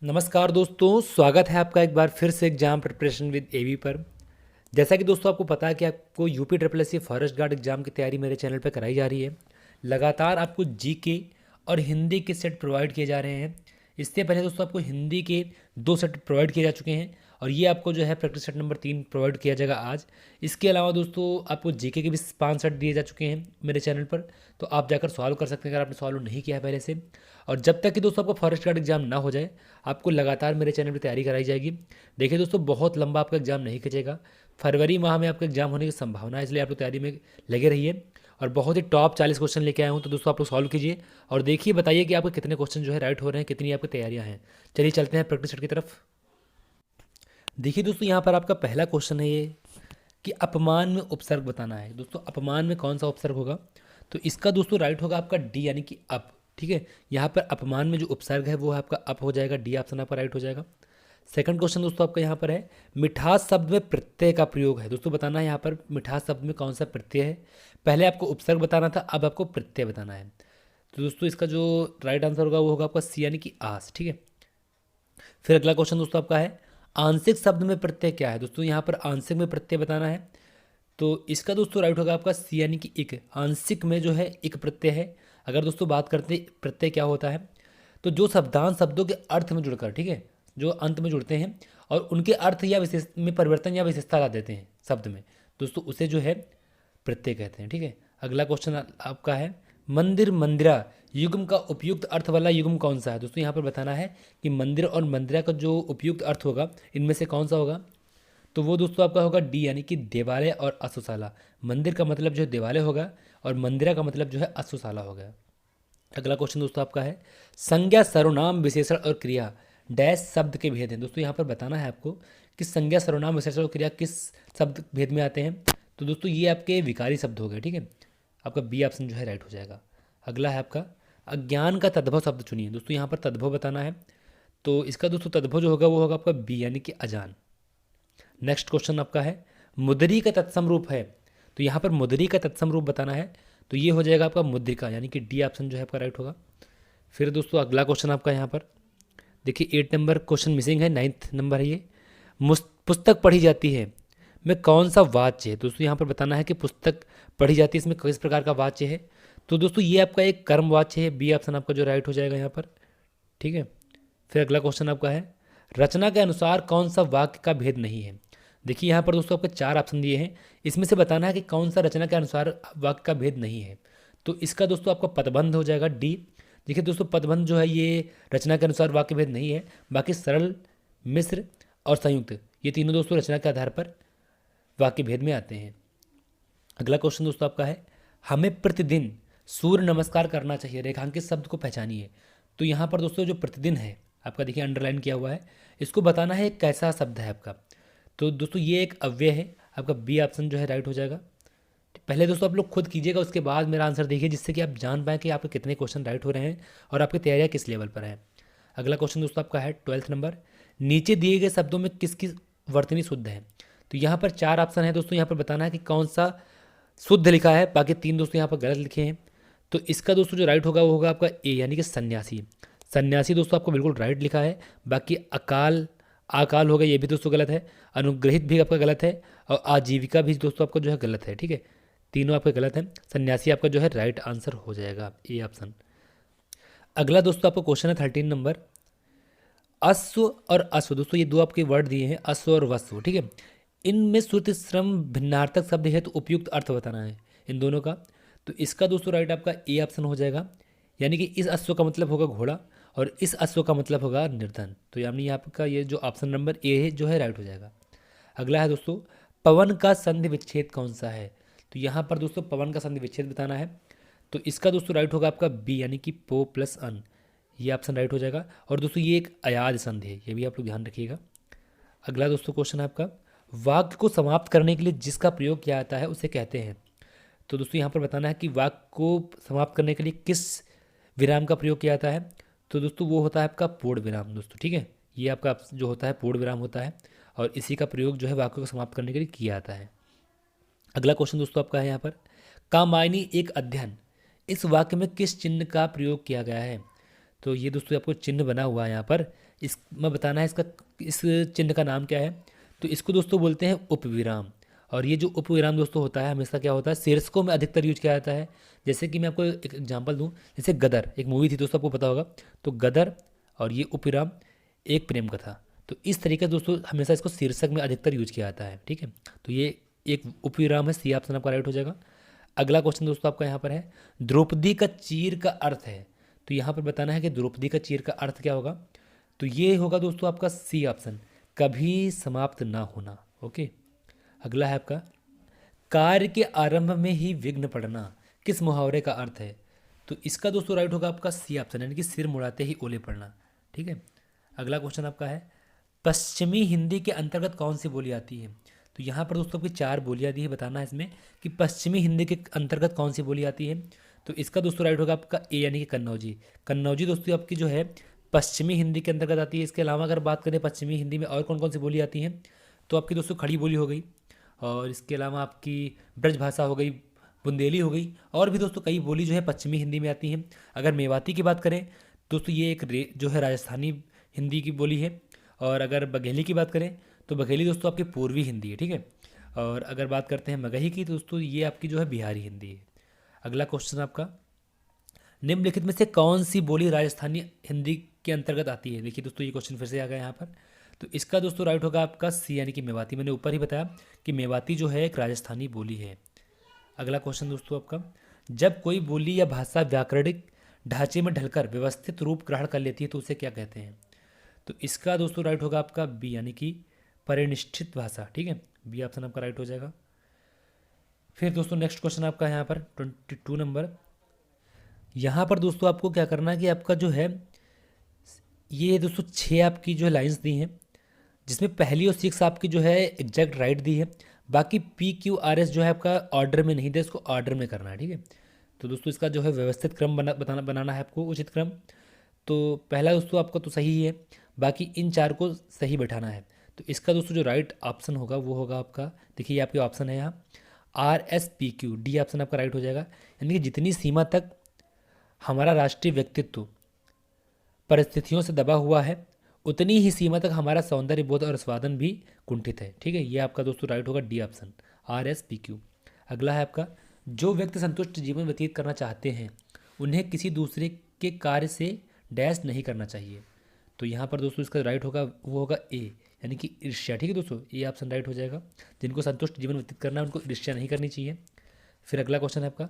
नमस्कार दोस्तों, स्वागत है आपका एक बार फिर से एग्जाम प्रिपरेशन विद एवी पर। जैसा कि दोस्तों आपको पता है कि आपको UP triple S C forest guard exam की तैयारी मेरे चैनल पर कराई जा रही है। लगातार आपको जीके और हिंदी के सेट प्रोवाइड किए जा रहे हैं। इससे पहले दोस्तों आपको हिंदी के 2 सेट प्रोवाइड किए जा चुके हैं और ये आपको जो है प्रैक्टिस सेट नंबर 3 प्रोवाइड किया जाएगा आज। इसके अलावा दोस्तों आपको जीके के भी 5 सेट दिए जा चुके हैं मेरे चैनल पर, तो आप जाकर सॉल्व कर सकते हैं अगर आपने सॉल्व नहीं किया है पहले से। और जब तक कि दोस्तों आपका फॉरेस्ट गार्ड एग्जाम ना हो जाए, आपको लगातार मेरे चैनल पर तैयारी कराई जाएगी। देखिए दोस्तों, बहुत लंबा आपका एग्जाम नहीं खिंचेगा। फरवरी माह में आपका एग्जाम होने की संभावना है, इसलिए आप लोग तैयारी में लगे रहिए। और बहुत ही टॉप 40 क्वेश्चन लेके आया हूँ, तो दोस्तों आप लोग सॉल्व कीजिए और देखिए, बताइए कि आपके कितने क्वेश्चन जो है राइट हो रहे हैं, कितनी आपकी तैयारियां हैं। चलिए चलते हैं प्रैक्टिस सेट की तरफ। देखिए दोस्तों, यहाँ पर आपका पहला क्वेश्चन है ये कि अपमान में उपसर्ग बताना है। दोस्तों अपमान में कौन सा उपसर्ग होगा? तो इसका दोस्तों राइट होगा आपका डी, यानी कि अप। ठीक है, यहाँ पर अपमान में जो उपसर्ग है वो है आपका अप हो जाएगा। डी ऑप्शन आपका राइट हो जाएगा। सेकंड क्वेश्चन दोस्तों आपका यहाँ पर है, मिठास शब्द में प्रत्यय का प्रयोग है। दोस्तों बताना है यहाँ पर मिठास शब्द में कौन सा प्रत्यय है। पहले आपको उपसर्ग बताना था, अब आपको प्रत्यय बताना है। तो दोस्तों इसका जो राइट आंसर होगा वो होगा आपका सी, यानी कि आस। ठीक है, फिर अगला क्वेश्चन दोस्तों आपका है, आंशिक शब्द में प्रत्यय क्या है। दोस्तों यहाँ पर आंशिक में प्रत्यय बताना है, तो इसका दोस्तों राइट होगा आपका सी, यानी कि इक। आंशिक में जो है इक प्रत्यय है। अगर दोस्तों बात करते हैं प्रत्यय क्या होता है, तो जो शब्दांश शब्दों के अर्थ में जुड़कर, ठीक है, जो अंत में जुड़ते हैं और उनके अर्थ या विशेष में परिवर्तन या विशेषता ला देते हैं शब्द में, दोस्तों उसे जो है प्रत्यय कहते हैं। ठीक है, अगला क्वेश्चन आपका है, मंदिर मंदिरा युग्म का उपयुक्त अर्थ वाला युग्म कौन सा है। दोस्तों यहाँ पर बताना है कि मंदिर और मंदिरा का जो उपयुक्त अर्थ होगा इनमें से कौन सा होगा। तो वो दोस्तों आपका होगा डी, यानी कि देवालय और अश्वशाला। मंदिर का मतलब जो है देवालय होगा और मंदिरा का मतलब जो है अश्वशाला होगा। अगला क्वेश्चन दोस्तों आपका है, संज्ञा सर्वनाम विशेषण और क्रिया डैश शब्द के भेद हैं। दोस्तों यहाँ पर बताना है आपको कि संज्ञा सर्वनाम विशेषण और क्रिया किस शब्द भेद में आते हैं। तो दोस्तों ये आपके विकारी शब्द हो गए। ठीक है, आपका बी ऑप्शन जो है राइट हो जाएगा। अगला है आपका, अज्ञान का तद्भव शब्द चुनिए। दोस्तों यहाँ पर तद्भव बताना है, तो इसका दोस्तों तद्भव जो होगा वो होगा आपका बी, यानी कि अजान। नेक्स्ट क्वेश्चन आपका है, मुद्री का तत्सम रूप है। तो यहाँ पर मुद्री का तत्सम रूप बताना है, तो ये हो जाएगा आपका मुद्रिका, यानी कि डी ऑप्शन जो है आपका राइट होगा। फिर दोस्तों अगला क्वेश्चन आपका यहाँ पर देखिए 8 नंबर क्वेश्चन मिसिंग है, 9th नंबर है ये। पुस्तक पढ़ी जाती है में कौन सा वाच्य है। दोस्तों यहाँ पर बताना है कि पुस्तक पढ़ी जाती है, इसमें किस प्रकार का वाच्य है। तो दोस्तों ये आपका एक कर्म वाच्य है। बी ऑप्शन आपका जो राइट हो जाएगा यहाँ पर। ठीक है, फिर अगला क्वेश्चन आपका है, रचना के अनुसार कौन सा वाक्य का भेद नहीं है। देखिए यहाँ पर दोस्तों आपको 4 ऑप्शन दिए हैं, इसमें से बताना है कि कौन सा रचना के अनुसार वाक्य का भेद नहीं है। तो इसका दोस्तों आपका पदबंध हो जाएगा डी। देखिए दोस्तों पदबंध जो है ये रचना के अनुसार वाक्य भेद नहीं है, बाकी सरल, मिश्र और संयुक्त ये तीनों दोस्तों रचना के आधार पर वाक्य भेद में आते हैं। अगला क्वेश्चन दोस्तों आपका है, हमें प्रतिदिन सूर्य नमस्कार करना चाहिए, रेखांकित शब्द को पहचानिए। तो यहाँ पर दोस्तों जो प्रतिदिन है आपका देखिए अंडरलाइन किया हुआ है, इसको बताना है कैसा शब्द है आपका। तो दोस्तों ये एक अव्यय है, आपका बी ऑप्शन जो है राइट हो जाएगा। पहले दोस्तों आप लोग खुद कीजिएगा, उसके बाद मेरा आंसर देखिए, जिससे कि आप जान पाएँ कि आपके कितने क्वेश्चन राइट हो रहे हैं और आपकी तैयारियाँ किस लेवल पर है। अगला क्वेश्चन दोस्तों आपका है 12th नंबर, नीचे दिए गए शब्दों में किसकी वर्तनी शुद्ध है। तो यहाँ पर 4 ऑप्शन है दोस्तों, यहाँ पर बताना है कि कौन सा शुद्ध लिखा है, बाकी 3 दोस्तों यहाँ पर गलत लिखे हैं। तो इसका दोस्तों जो राइट होगा वो होगा आपका ए, यानी कि सन्यासी। सन्यासी दोस्तों आपको बिल्कुल राइट लिखा है। बाकी अकाल, अकाल होगा ये भी दोस्तों गलत है। अनुग्रहित भी आपका गलत है और आजीविका भी दोस्तों आपका जो है गलत है। ठीक है, तीनों आपके गलत हैं। सन्यासी आपका जो है राइट आंसर हो जाएगा, ए ऑप्शन। अगला दोस्तों आपको क्वेश्चन है 13 नंबर, अश्व और अश्व। दोस्तों ये दो आपके वर्ड दिए हैं, अश्व और वश्व। ठीक है, इनमें श्रुति श्रम भिन्नार्थक शब्द है, तो उपयुक्त अर्थ बताना है इन दोनों का। तो इसका दोस्तों राइट आपका ए ऑप्शन हो जाएगा, यानी कि इस अश्व का मतलब होगा घोड़ा और इस अश्व का मतलब होगा निर्धन। तो यानी आपका ये जो ऑप्शन नंबर ए है जो है राइट हो जाएगा। अगला है दोस्तों, पवन का संधि विच्छेद कौन सा है। तो यहाँ पर दोस्तों पवन का संधि विच्छेद बताना है, तो इसका दोस्तों राइट होगा आपका बी, यानी कि पो प्लस अन, ये ऑप्शन राइट हो जाएगा। और दोस्तों ये एक अयाज संधि है, ये भी आप लोग ध्यान रखिएगा। अगला दोस्तों क्वेश्चन है आपका, वाक्य को समाप्त करने के लिए जिसका प्रयोग किया जाता है उसे कहते हैं। तो दोस्तों यहाँ पर बताना है कि वाक्य को समाप्त करने के लिए किस विराम का प्रयोग किया जाता है। तो दोस्तों वो होता है आपका पूर्ण विराम दोस्तों। ठीक है, ये आपका जो होता है पूर्ण विराम होता है और इसी का प्रयोग जो है वाक्य को समाप्त करने के लिए किया जाता है। अगला क्वेश्चन दोस्तों आपका है यहाँ पर, कामायनी एक अध्ययन, इस वाक्य में किस चिन्ह का प्रयोग किया गया है। तो ये दोस्तों आपको चिन्ह बना हुआ है यहाँ पर, इस में बताना है इसका, इस चिन्ह का नाम क्या है। तो इसको दोस्तों बोलते हैं उपविराम। और ये जो उपविराम दोस्तों होता है हमेशा क्या होता है, शीर्षकों में अधिकतर यूज किया जाता है। जैसे कि मैं आपको एक एग्जांपल दूं, जैसे गदर एक मूवी थी दोस्तों, आपको पता होगा। तो गदर और ये उपविराम, एक प्रेम कथा। तो इस तरीके से दोस्तों हमेशा इसको शीर्षक में अधिकतर यूज किया जाता है, ठीक है। तो ये एक उपविराम है, सी ऑप्शन आपका राइट हो जाएगा। अगला क्वेश्चन दोस्तों आपका यहाँ पर है, द्रौपदी का चीर का अर्थ है। तो यहाँ पर बताना है कि द्रौपदी का चीर का अर्थ क्या होगा। तो ये होगा दोस्तों आपका सी ऑप्शन, कभी समाप्त ना होना। ओके। अगला है आपका, कार्य के आरंभ में ही विघ्न पड़ना किस मुहावरे का अर्थ है। तो इसका दोस्तों राइट होगा आपका सी ऑप्शन, यानी कि सिर मुड़ाते ही ओले पड़ना, ठीक है। अगला क्वेश्चन आपका है, पश्चिमी हिंदी के अंतर्गत कौन सी बोली आती है। तो यहाँ पर दोस्तों आपकी 4 बोलियाँ दी है, बताना है इसमें कि पश्चिमी हिंदी के अंतर्गत कौन सी बोली आती है। तो इसका दोस्तों राइट होगा आपका ए, यानी कि कन्नौजी। कन्नौजी दोस्तों आपकी जो है पश्चिमी हिंदी के अंतर्गत आती है। इसके अलावा अगर बात करें पश्चिमी हिंदी में और कौन कौन सी बोली आती हैं, तो आपकी दोस्तों खड़ी बोली हो गई, और इसके अलावा आपकी ब्रज भाषा हो गई, बुंदेली हो गई, और भी दोस्तों कई बोली जो है पश्चिमी हिंदी में आती हैं। अगर मेवाती की बात करें दोस्तों, ये एक जो है राजस्थानी हिंदी की बोली है। और अगर बघेली की बात करें तो बघेली दोस्तों आपकी पूर्वी हिंदी है, ठीक है। और अगर बात करते हैं मगही की, तो दोस्तों ये आपकी जो है बिहारी हिंदी है। अगला क्वेश्चन आपका, निम्नलिखित में से कौन सी बोली राजस्थानी हिंदी के अंतर्गत आती है। देखिए दोस्तों ये क्वेश्चन फिर से आ गया यहाँ पर। तो इसका दोस्तों राइट होगा आपका सी, यानी कि मेवाती। मैंने ऊपर ही बताया कि मेवाती जो है एक राजस्थानी बोली है। अगला क्वेश्चन दोस्तों आपका, जब कोई बोली या भाषा व्याकरणिक ढांचे में ढलकर व्यवस्थित रूप ग्रहण कर लेती है तो उसे क्या कहते हैं। तो इसका दोस्तों राइट होगा आपका बी, यानी कि परिनिष्ठित भाषा, ठीक है। बी ऑप्शन आपका राइट हो जाएगा। फिर दोस्तों नेक्स्ट क्वेश्चन आपका यहाँ पर 22 नंबर। यहाँ पर दोस्तों आपको क्या करना है कि आपका जो है ये दोस्तों 6 आपकी जो है लाइन्स दी हैं, जिसमें पहली और 6 आपकी जो है एग्जैक्ट राइट दी है। बाकी पी क्यू आर एस जो है आपका ऑर्डर में नहीं दे, इसको ऑर्डर में करना है, ठीक है। तो दोस्तों इसका जो है व्यवस्थित क्रम बनाना है आपको, उचित क्रम। तो पहला दोस्तों आपका तो सही ही है, बाकी इन 4 को सही बैठाना है। तो इसका दोस्तों जो राइट ऑप्शन होगा वो होगा आपका, देखिए ये आपके ऑप्शन है यहाँ R S P Q, D option आपका राइट हो जाएगा। यानी कि जितनी सीमा तक हमारा राष्ट्रीय व्यक्तित्व परिस्थितियों से दबा हुआ है, उतनी ही सीमा तक हमारा सौंदर्य बोध और स्वादन भी कुंठित है, ठीक है। ये आपका दोस्तों राइट होगा D option, R S P Q. अगला है आपका, जो व्यक्ति संतुष्ट जीवन व्यतीत करना चाहते हैं उन्हें किसी दूसरे के कार्य से डैश नहीं करना चाहिए। तो यहाँ पर दोस्तों इसका राइट होगा वो होगा ए, यानी कि ईर्ष्या, ठीक है दोस्तों। ये ऑप्शन राइट हो जाएगा, जिनको संतुष्ट जीवन व्यतीत करना है उनको ईर्ष्या नहीं करनी चाहिए। फिर अगला क्वेश्चन है आपका,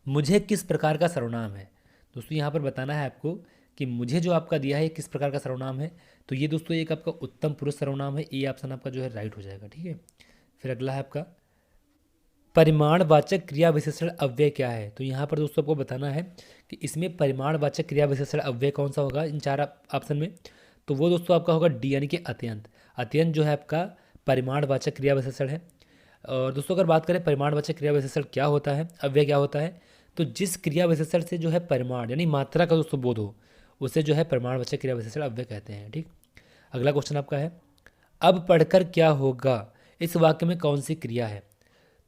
मुझे किस प्रकार का सर्वनाम है। दोस्तों यहाँ पर बताना है आपको कि मुझे जो आपका दिया है किस प्रकार का सर्वनाम है। तो ये दोस्तों एक आपका उत्तम पुरुष सर्वनाम है, ये ऑप्शन आपका जो है राइट हो जाएगा, ठीक है। फिर अगला है आपका, परिमाणवाचक क्रिया विशेषण अव्यय क्या है। तो यहाँ पर दोस्तों आपको बताना है कि इसमें परिमाणवाचक क्रिया विशेषण अव्यय कौन सा होगा इन 4 ऑप्शन में। तो वो दोस्तों आपका होगा डी, यानी कि अत्यंत। अत्यंत जो है आपका परिमाणवाचक क्रिया विशेषण है। और दोस्तों अगर बात करें परिमाणवाचक क्रिया विशेषण क्या होता है, अव्यय क्या होता है, तो जिस क्रिया विशेषण से जो है परिमाण यानी मात्रा का दोस्तों बोध हो, उसे जो है परिमाणवाचक क्रिया विशेषण अव्यय कहते हैं, ठीक। अगला क्वेश्चन आपका है, अब पढ़कर क्या होगा इस वाक्य में कौन सी क्रिया है।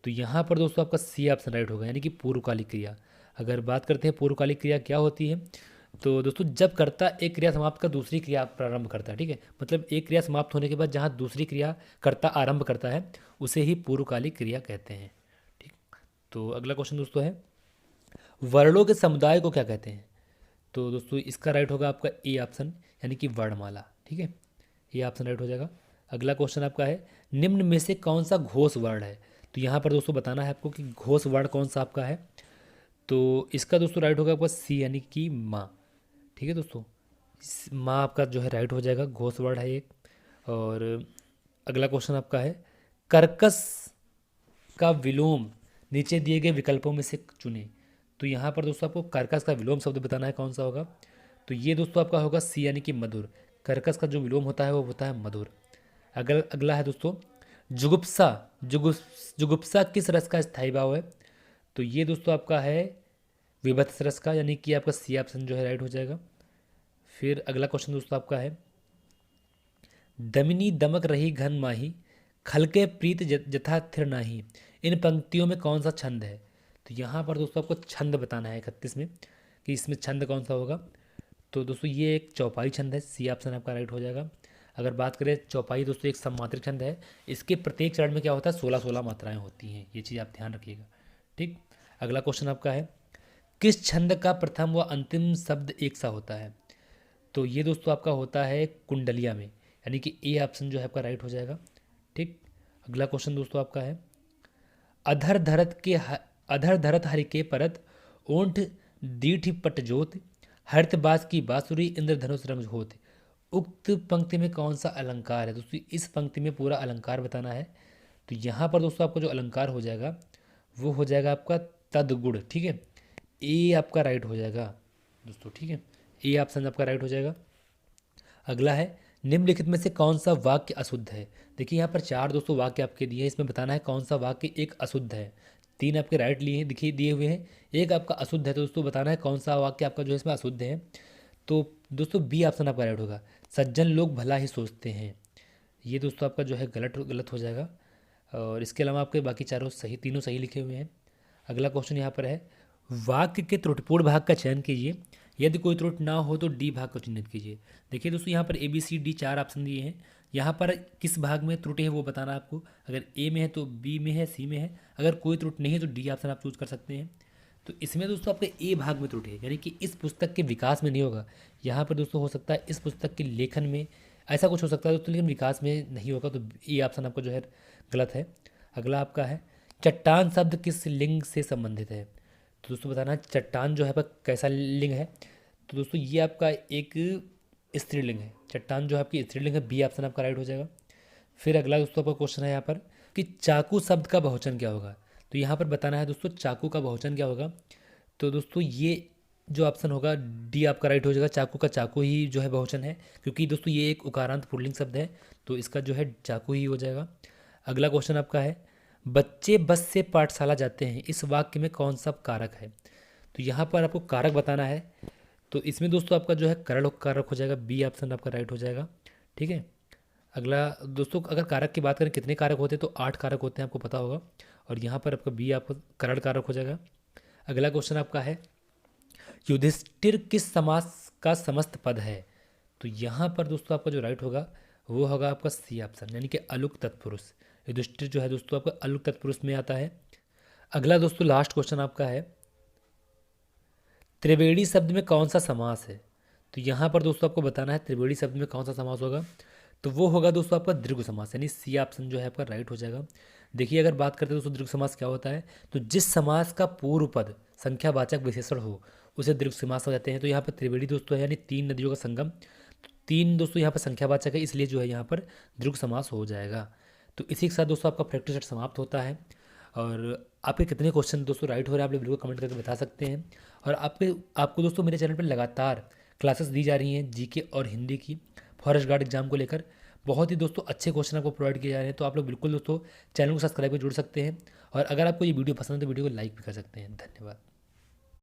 तो यहाँ पर दोस्तों आपका सी ऑप्शन राइट होगा, यानी कि पूर्वकालिक क्रिया। अगर बात करते हैं पूर्वकालिक क्रिया क्या होती है, तो दोस्तों जब कर्ता एक क्रिया समाप्त कर दूसरी क्रिया प्रारंभ करता है, ठीक है। मतलब एक क्रिया समाप्त होने के बाद जहाँ दूसरी क्रिया कर्ता आरंभ करता है उसे ही पूर्वकालिक क्रिया कहते हैं, ठीक। तो अगला क्वेश्चन दोस्तों है, वर्णों के समुदाय को क्या कहते हैं। तो दोस्तों इसका राइट होगा आपका ए ऑप्शन, यानी कि वर्णमाला, ठीक है। ये ऑप्शन राइट हो जाएगा। अगला क्वेश्चन आपका है, निम्न में से कौन सा घोष वर्ण है। तो यहाँ पर दोस्तों बताना है आपको कि घोष वर्ण कौन सा आपका है। तो इसका दोस्तों राइट होगा आपका सी, यानी कि माँ, ठीक है दोस्तों। माँ आपका जो है राइट हो जाएगा, घोष वर्ण है एक। और अगला क्वेश्चन आपका है, कर्कश का विलोम नीचे दिए गए विकल्पों में से चुने। तो यहाँ पर दोस्तों आपको कर्कश का विलोम शब्द बताना है कौन सा होगा। तो ये दोस्तों आपका होगा सी, यानी कि मधुर। कर्कश का जो विलोम होता है वो होता है मधुर। अगला है दोस्तों, जुगुप्सा। जुगुप्सा किस रस का स्थायी भाव है। तो ये दोस्तों आपका है विभत्स रस का, यानी कि आपका सी ऑप्शन जो है राइट हो जाएगा। फिर अगला क्वेश्चन दोस्तों आपका है, दमिनी दमक रही घन माही, खलके प्रीत जथा थिर नाही। इन पंक्तियों में कौन सा छंद है। तो यहाँ पर दोस्तों आपको छंद बताना है 31 में कि इसमें छंद कौन सा होगा। तो दोस्तों ये एक चौपाई छंद है, सी ऑप्शन आपका राइट हो जाएगा। अगर बात करें चौपाई दोस्तों एक सममात्रिक छंद है, इसके प्रत्येक चरण में क्या होता है 16-16 मात्राएं होती हैं, ये चीज़ आप ध्यान रखिएगा। ठीक, अगला क्वेश्चन आपका है किस छंद का प्रथम व अंतिम शब्द एक सा होता है? तो ये दोस्तों आपका होता है कुंडलिया में, यानी कि ए ऑप्शन जो है आपका राइट हो जाएगा। ठीक, अगला क्वेश्चन दोस्तों आपका है अधर धरत हरिके परत ओंठ दीठ पटजोत हरित बास की बांसुरी इंद्रधनुष रंग होत। उक्त पंक्ति में कौन सा अलंकार है? दोस्तों इस पंक्ति में पूरा अलंकार बताना है। तो यहाँ पर दोस्तों आपको जो अलंकार हो जाएगा वो हो जाएगा आपका तदगुण। ठीक है, ए आपका राइट हो जाएगा दोस्तों। ठीक है, ए ऑप्शन आपका राइट हो जाएगा। अगला है निम्नलिखित में से कौन सा वाक्य अशुद्ध है? देखिए यहाँ पर 4 दोस्तों वाक्य आपके दिए हैं, इसमें बताना है कौन सा वाक्य एक अशुद्ध है। 3 आपके राइट लिए हैं, दिखिए दिए हुए हैं, एक आपका अशुद्ध है, तो दोस्तों बताना है कौन सा वाक्य आपका जो है इसमें अशुद्ध है। तो दोस्तों बी ऑप्शन आपका राइट होगा, सज्जन लोग भला ही सोचते हैं। ये दोस्तों आपका जो है गलत हो जाएगा। और इसके अलावा आपके बाकी चारों सही, तीनों सही लिखे हुए हैं। अगला क्वेश्चन यहाँ पर है वाक्य के त्रुटिपूर्ण भाग का चयन कीजिए, यदि कोई त्रुटि ना हो तो डी भाग को चिन्हित कीजिए। देखिए दोस्तों यहाँ पर A B C D 4 option दिए हैं, यहाँ पर किस भाग में त्रुटि है वो बताना है आपको। अगर ए में है तो बी में है, सी में है, अगर कोई त्रुटि नहीं है तो डी ऑप्शन आप चूज कर सकते हैं। तो इसमें दोस्तों आपके ए भाग में त्रुटि है, यानी कि इस पुस्तक के विकास में नहीं होगा। यहाँ पर दोस्तों हो सकता है इस पुस्तक के लेखन में ऐसा कुछ हो सकता है दोस्तों, लेकिन विकास में नहीं होगा, तो ए ऑप्शन आपका जो है गलत है। अगला आपका है चट्टान शब्द किस लिंग से संबंधित है? तो दोस्तों बताना है चट्टान जो है आपका कैसा लिंग है। तो दोस्तों ये आपका एक स्त्रीलिंग है, चट्टान जो है आपकी स्त्रीलिंग है, बी ऑप्शन आपका राइट हो जाएगा। फिर अगला दोस्तों आपका क्वेश्चन है यहाँ पर कि चाकू शब्द का बहुवचन क्या होगा? तो यहाँ पर बताना है दोस्तों चाकू का बहुवचन क्या होगा। तो दोस्तों ये जो ऑप्शन होगा डी आपका राइट हो जाएगा, चाकू का चाकू ही जो है बहुवचन है, क्योंकि दोस्तों ये एक उकारांत पुल्लिंग शब्द है, तो इसका जो है चाकू ही हो जाएगा। अगला क्वेश्चन आपका है बच्चे बस से पाठशाला जाते हैं, इस वाक्य में कौन सा कारक है? तो यहाँ पर आपको कारक बताना है। तो इसमें दोस्तों आपका जो है करण कारक हो जाएगा, बी ऑप्शन आपका राइट हो जाएगा। ठीक है, अगला दोस्तों अगर कारक की बात करें कितने कारक होते हैं तो 8 कारक होते हैं, आपको पता होगा, और यहाँ पर आपका बी आपका करण कारक हो जाएगा। अगला क्वेश्चन आपका है युधिष्ठिर किस समास का समस्त पद है? तो यहाँ पर दोस्तों आपका जो राइट होगा वो होगा आपका सी ऑप्शन, यानी कि अलुक तत्पुरुष। युधिष्ठिर जो है दोस्तों आपका अलुक तत्पुरुष में आता है। अगला दोस्तों लास्ट क्वेश्चन आपका है त्रिवेणी शब्द में कौन सा समास है? तो यहाँ पर दोस्तों आपको बताना है त्रिवेणी शब्द में कौन सा समास होगा। तो वो होगा दोस्तों आपका दीर्घ समास, यानी सी ऑप्शन जो है आपका राइट हो जाएगा। देखिए अगर बात करते हैं दोस्तों दीर्घ समास क्या होता है, तो जिस समास का पूर्व पद संख्यावाचक विशेषण हो उसे दीर्घ समास हो जाते हैं। तो यहाँ पर त्रिवेणी दोस्तों है यानी 3 नदियों का संगम, तो 3 दोस्तों यहाँ पर संख्यावाचक है, इसलिए जो है यहाँ पर दीर्घ समास हो जाएगा। तो इसी के साथ दोस्तों आपका प्रैक्टिस सेट समाप्त होता है। और आपके कितने क्वेश्चन दोस्तों राइट हो रहे हैं आप लोग वीडियो को कमेंट करके बता सकते हैं। और आपको दोस्तों मेरे चैनल पर लगातार क्लासेस दी जा रही हैं जीके और हिंदी की फॉरेस्ट गार्ड एग्जाम को लेकर, बहुत ही दोस्तों अच्छे क्वेश्चन आपको प्रोवाइड किए जा रहे हैं। तो आप लोग बिल्कुल दोस्तों चैनल को सब्सक्राइब कर जुड़ सकते हैं, और अगर आपको ये वीडियो पसंद है तो वीडियो को लाइक भी कर सकते हैं। धन्यवाद।